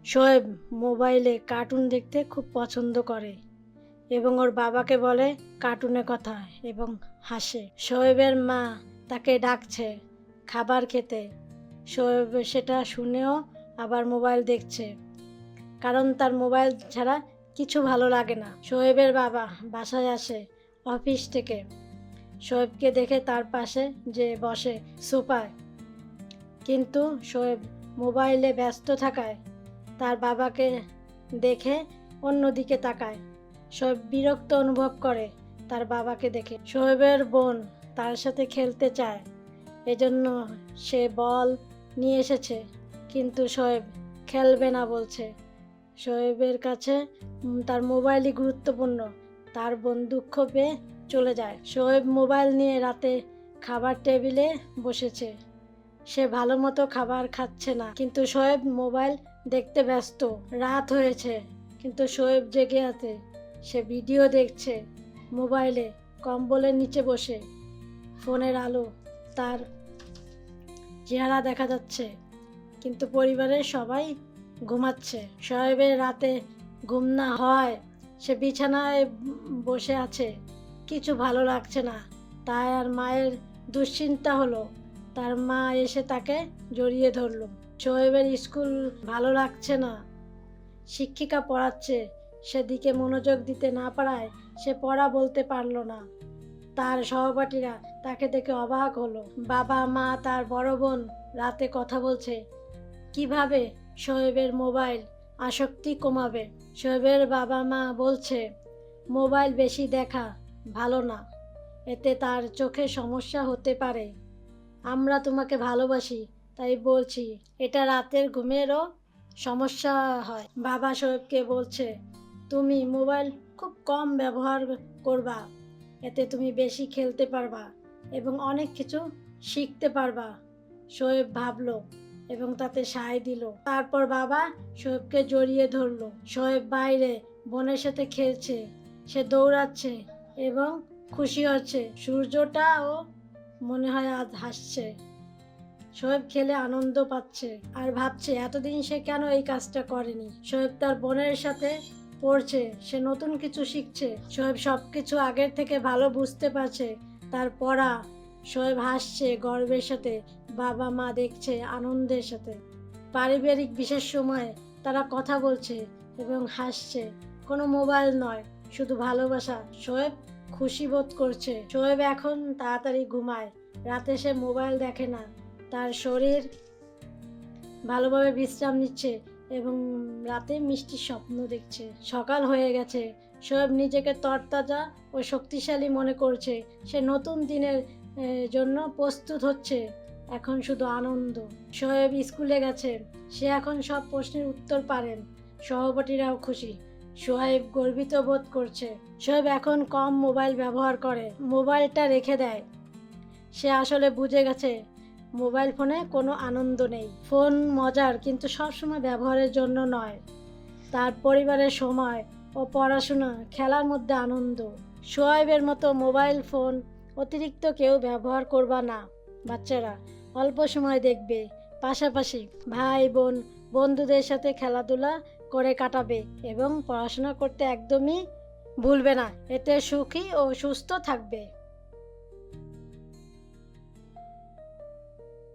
শোয়েব মোবাইলে কার্টুন দেখতে খুব পছন্দ করে এবং ওর বাবাকে বলে কার্টুনের কথা এবং হাসে। শোয়েবের মা তাকে ডাকছে খাবার খেতে। শোয়েব সেটা শুনেও আবার মোবাইল দেখছে, কারণ তার মোবাইল ছাড়া কিছু ভালো লাগে না। শোয়েবের বাবা বাসায় আসে অফিস থেকে। শোয়েবকে দেখে তার পাশে যে বসে সোফায়, কিন্তু শোয়েব মোবাইলে ব্যস্ত থাকায় তার বাবাকে দেখে অন্যদিকে তাকায়। শোয়েব বিরক্ত অনুভব করে তার বাবাকে দেখে। শোয়েবের বোন তার সাথে খেলতে চায়, এজন্য সে বল নিয়ে এসেছে, কিন্তু শোয়েব খেলবে না বলছে। শোয়েবের কাছে তার মোবাইলই গুরুত্বপূর্ণ। তার বোন দুঃখ পেয়ে চলে যায়। শোয়েব মোবাইল নিয়ে রাতে খাবার টেবিলে বসেছে। সে ভালো মতো খাবার খাচ্ছে না, কিন্তু শোয়েব মোবাইল দেখতে ব্যস্ত। রাত হয়েছে, কিন্তু শোয়েব জেগে আছে। সে ভিডিও দেখছে মোবাইলে, কম্বলের নিচে বসে। ফোনের আলো তার চেহারা দেখা যাচ্ছে, কিন্তু পরিবারের সবাই ঘুমাচ্ছে। শোয়েবের রাতে ঘুম না হয় সে বিছানায় বসে আছে, কিছু ভালো লাগছে না। তাই আর মায়ের দুশ্চিন্তা হলো। তার মা এসে তাকে জড়িয়ে ধরল। শোয়েবের স্কুল ভালো লাগছে না, শিক্ষিকা পড়াচ্ছে, সেদিকে মনোযোগ দিতে না পারায় সে পড়া বলতে পারল না। তার সহপাঠীরা তাকে দেখে অবাক হলো। বাবা মা তার বড় বোন রাতে কথা বলছে কিভাবে শোয়েবের মোবাইল আসক্তি কমাবে। শোয়েবের বাবা মা বলছে মোবাইল বেশি দেখা ভালো না, এতে তার চোখে সমস্যা হতে পারে। আমরা তোমাকে ভালোবাসি, তাই বলছি, এটা রাতের ঘুমেরও সমস্যা হয়। বাবা শোয়েবকে বলছে তুমি মোবাইল খুব কম ব্যবহার করবা, এতে তুমি বেশি খেলতে পারবা এবং অনেক কিছু শিখতে পারবা। শোয়েব ভাবলো এবং তাতে সায় দিল। তারপর বাবা শোয়েবকে জড়িয়ে ধরলো। শোয়েব বাইরে বোনের সাথে খেলছে, সে দৌড়াচ্ছে এবং খুশি হচ্ছে। সূর্যটাও মনে হয় আজ হাসছে। শোয়েব খেলে আনন্দ পাচ্ছে আর ভাবছে এতদিন সে কেন এই কাজটা করেনি। শোয়েব তার বোনের সাথে পড়ছে, সে নতুন কিছু শিখছে। শোয়েব সবকিছু আগের থেকে ভালো বুঝতে পারছে। তার পড়া, শোয়েব হাসছে গর্বের সাথে, বাবা মা দেখছে আনন্দের সাথে। পারিবারিক বিশেষ সময়ে তারা কথা বলছে এবং হাসছে। কোনো মোবাইল নয়, শুধু ভালোবাসা। শোয়েব খুশি বোধ করছে। শোয়েব এখন তাড়াতাড়ি ঘুমায়, রাতে সে মোবাইল দেখে না। তার শরীর ভালোভাবে বিশ্রাম নিচ্ছে এবং রাতে মিষ্টি স্বপ্ন দেখছে। সকাল হয়ে গেছে, শোয়েব নিজেকে তরতাজা ও শক্তিশালী মনে করছে। সে নতুন দিনের জন্য প্রস্তুত হচ্ছে। এখন শুধু আনন্দ। শোয়েব স্কুলে গেছে, সে এখন সব প্রশ্নের উত্তর পারেন। সহপাঠীরাও খুশি। শোয়েব গর্বিত বোধ করছে। শোয়েব এখন কম মোবাইল ব্যবহার করে, মোবাইলটা রেখে দেয়। সে আসলে বুঝে গেছে মোবাইল ফোনে কোনো আনন্দ নেই। ফোন মজার, কিন্তু সবসময় ব্যবহারের জন্য নয়। তার পরিবারের সময় ও পড়াশোনা, খেলার মধ্যে আনন্দ। শোয়েবের মতো মোবাইল ফোন অতিরিক্ত কেউ ব্যবহার করবা না। বাচ্চারা অল্প সময় দেখবে, পাশাপাশি ভাই বোন বন্ধুদের সাথে খেলাধুলা করে কাটাবে এবং পড়াশোনা করতে একদমই ভুলবে না। এতে সুখী ও সুস্থ থাকবে।